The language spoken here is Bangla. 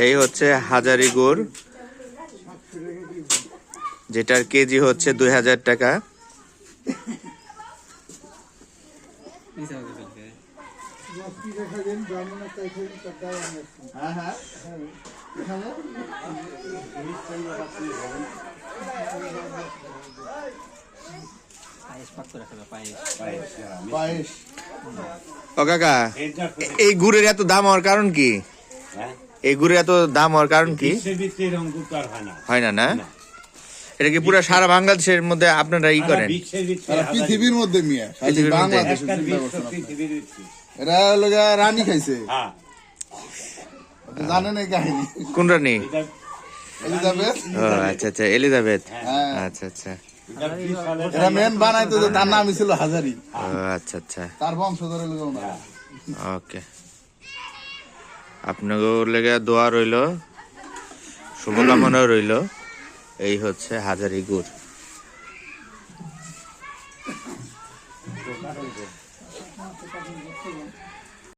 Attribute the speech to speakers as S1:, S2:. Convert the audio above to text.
S1: এই হচ্ছে হাজারি গুড়, যেটার কেজি হচ্ছে 2000 টাকা। ও কাকা, এই গুড়ের এত দাম হওয়ার কারণ কি? এই গুড়ের এত দাম হওয়ার কারণ কি? হয় না? না, এটা কি পুরো সারা বাংলাদেশের মধ্যে আপনারা ই করেন?
S2: পৃথিবীর মধ্যে মিয়া, বাংলাদেশ এরা লোক রানী খাইছে, জানেন এই কাহিনী?
S1: কোন রানী?
S2: এলিজাবেথ।
S1: ও আচ্ছা আচ্ছা, এলিজাবেথ। আচ্ছা আচ্ছা,
S2: এরা মেন বানাইতো, তার নামই ছিল হাজারি।
S1: ও আচ্ছা আচ্ছা,
S2: তার বংশধরের লোক না।
S1: ওকে, আপনাকে লেগে দোয়া রইল, শুভকামনা রইল। এই হচ্ছে হাজারি গুড়।